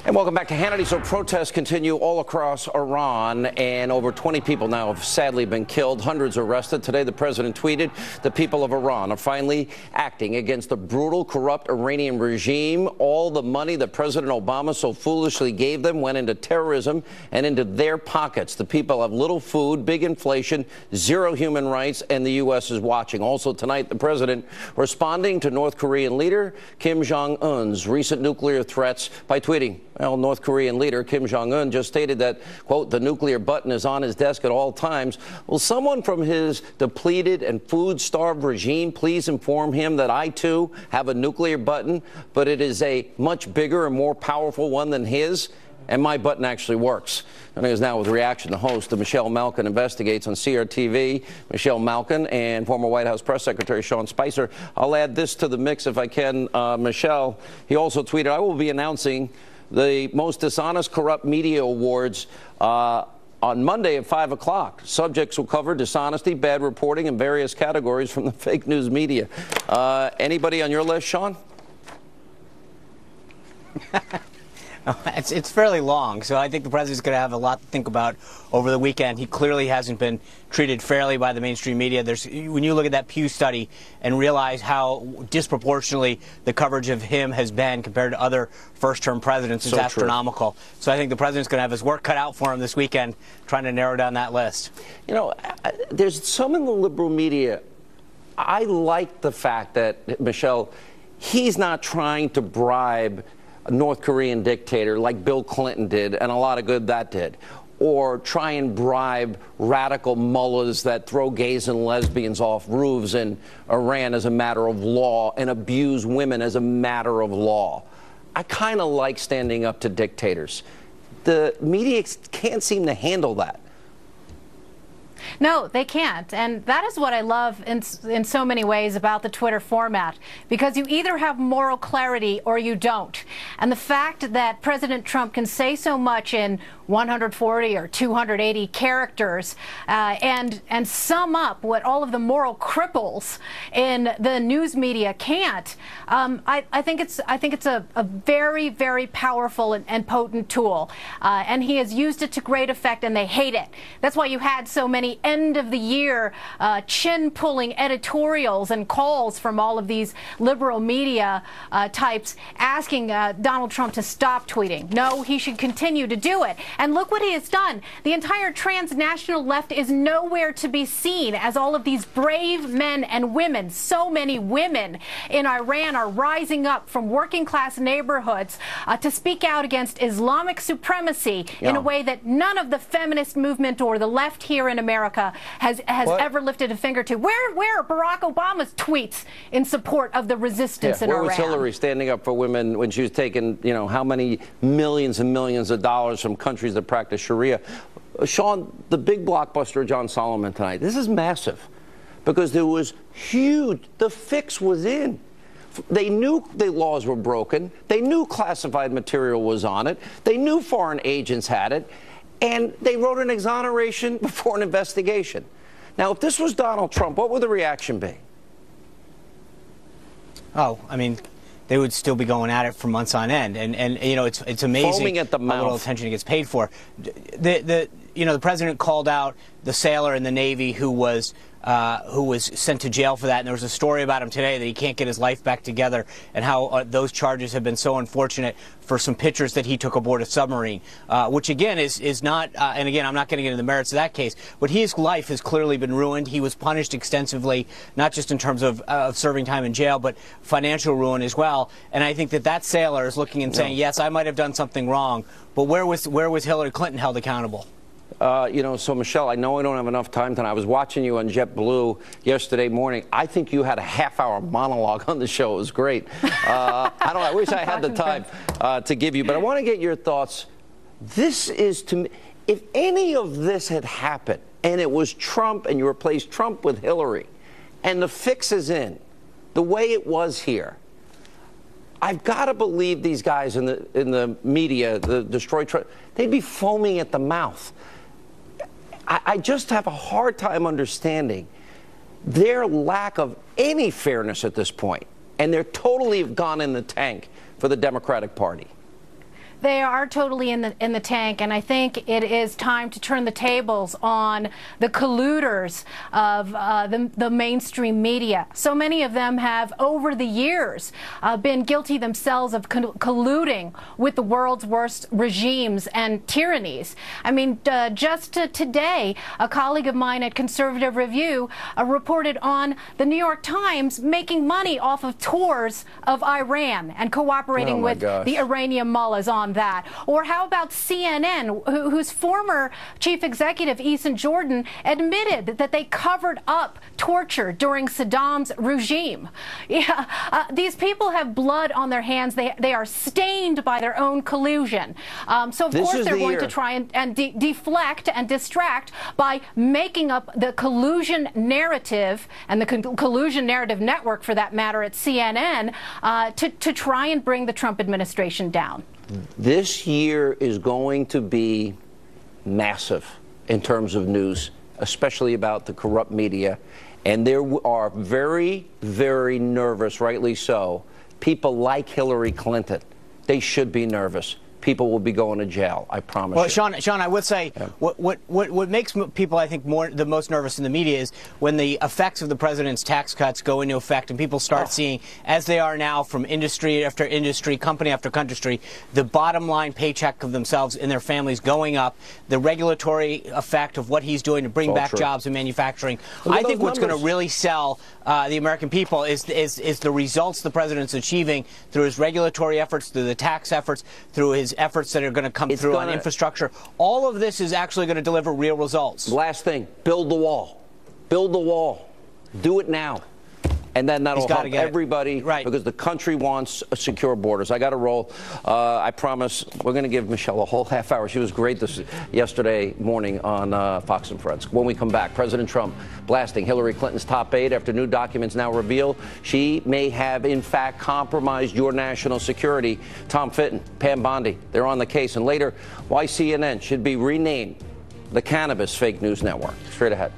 And welcome back to Hannity. So protests continue all across Iran, and over 20 people now have sadly been killed, hundreds arrested. Today, the president tweeted, the people of Iran are finally acting against the brutal, corrupt Iranian regime. All the money that President Obama so foolishly gave them went into terrorism and into their pockets. The people have little food, big inflation, zero human rights, and the U.S. is watching. Also tonight, the president responding to North Korean leader Kim Jong-un's recent nuclear threats by tweeting. Well, North Korean leader Kim Jong-un just stated that, quote, the nuclear button is on his desk at all times. Will someone from his depleted and food-starved regime please inform him that I, too, have a nuclear button, but it is a much bigger and more powerful one than his? And my button actually works. And it is now with reaction. The host of Michelle Malkin Investigates on CRTV. Michelle Malkin and former White House Press Secretary Sean Spicer. I'll add this to the mix if I can. Michelle, he also tweeted, I will be announcing the most dishonest, corrupt media awards on Monday at 5 o'clock. Subjects will cover dishonesty, bad reporting, and various categories from the fake news media. Anybody on your list, Sean? It's fairly long, so I think the president's going to have a lot to think about over the weekend. He clearly hasn't been treated fairly by the mainstream media. When you look at that Pew study and realize how disproportionately the coverage of him has been compared to other first-term presidents, it's astronomical. So I think the president's going to have his work cut out for him this weekend trying to narrow down that list. You know, there's some in the liberal media. I like the fact that, Michelle, he's not trying to bribe a North Korean dictator like Bill Clinton did, and a lot of good that did, or try and bribe radical mullahs that throw gays and lesbians off roofs in Iran as a matter of law and abuse women as a matter of law. I kind of like standing up to dictators. The media can't seem to handle that. No, they can't. And that is what I love in so many ways about the Twitter format, because you either have moral clarity or you don't. And the fact that President Trump can say so much in 140 or 280 characters and sum up what all of the moral cripples in the news media can't, I think it's a very, very powerful and potent tool. And he has used it to great effect, and they hate it. That's why you had so many end of the year chin-pulling editorials and calls from all of these liberal media types asking Donald Trump to stop tweeting. No, he should continue to do it. And look what he has done. The entire transnational left is nowhere to be seen as all of these brave men and women, so many women in Iran are rising up from working class neighborhoods to speak out against Islamic supremacy in a way that none of the feminist movement or the left here in America has ever lifted a finger to. Where are Barack Obama's tweets in support of the resistance in Iran? Where was Hillary standing up for women when she was taking, you know, how many millions and millions of dollars from countries that practice Sharia? Sean, the big blockbuster of John Solomon tonight, this is massive because there was huge, the fix was in. They knew the laws were broken. They knew classified material was on it. They knew foreign agents had it. And they wrote an exoneration before an investigation. Now, if this was Donald Trump, what would the reaction be? Oh, I mean, they would still be going at it for months on end. And you know, it's amazing foaming at the mouth. How little attention he gets paid for. The president called out the sailor in the Navy who was sent to jail for that, and there was a story about him today that he can't get his life back together, and how those charges have been so unfortunate for some pictures that he took aboard a submarine, which again is not, and again I'm not getting into the merits of that case, but his life has clearly been ruined. He was punished extensively, not just in terms of serving time in jail, but financial ruin as well. And I think that sailor is looking and saying, yes, I might have done something wrong, but where was Hillary Clinton held accountable? You know, so Michelle, I know I don't have enough time tonight. I was watching you on JetBlue yesterday morning. I think you had a half-hour monologue on the show. It was great. I wish I had the time to give you, but I want to get your thoughts. This is, to me, if any of this had happened and it was Trump and you replaced Trump with Hillary and the fix is in the way it was here, I've got to believe these guys in the media, the destroy Trump, they'd be foaming at the mouth. I just have a hard time understanding their lack of any fairness at this point, and they're totally gone in the tank for the Democratic Party. They are totally in the tank, and I think it is time to turn the tables on the colluders of the mainstream media. So many of them have, over the years, been guilty themselves of colluding with the world's worst regimes and tyrannies. I mean, just today, a colleague of mine at Conservative Review reported on the New York Times making money off of tours of Iran and cooperating with the Iranian mullahs on that. Or how about CNN, whose former chief executive, Eason Jordan, admitted that they covered up torture during Saddam's regime. Yeah, these people have blood on their hands. They are stained by their own collusion. So of course they're going to try and deflect and distract by making up the collusion narrative and the collusion narrative network, for that matter, at CNN, to try and bring the Trump administration down. This year is going to be massive in terms of news, especially about the corrupt media. And there are very, very nervous, rightly so, people like Hillary Clinton. They should be nervous. People will be going to jail, I promise you. Well, Sean, I would say what makes people, I think, the most nervous in the media is when the effects of the president's tax cuts go into effect and people start seeing, as they are now from industry after industry, company after country, the bottom line paycheck of themselves and their families going up, the regulatory effect of what he's doing to bring back jobs in manufacturing. I think what's going to really sell the American people is the results the president's achieving through his regulatory efforts, through the tax efforts, through his efforts that are going to come through on infrastructure. All of this is actually going to deliver real results. Last thing, build the wall. Build the wall. Do it now. And then that'll help everybody, because the country wants secure borders. I got to roll. I promise we're going to give Michelle a whole half hour. She was great yesterday morning on Fox and Friends. When we come back, President Trump blasting Hillary Clinton's top aide after new documents now reveal she may have, in fact, compromised your national security. Tom Fitton, Pam Bondi, they're on the case. And later, why CNN should be renamed the Cannabis Fake News Network. Straight ahead.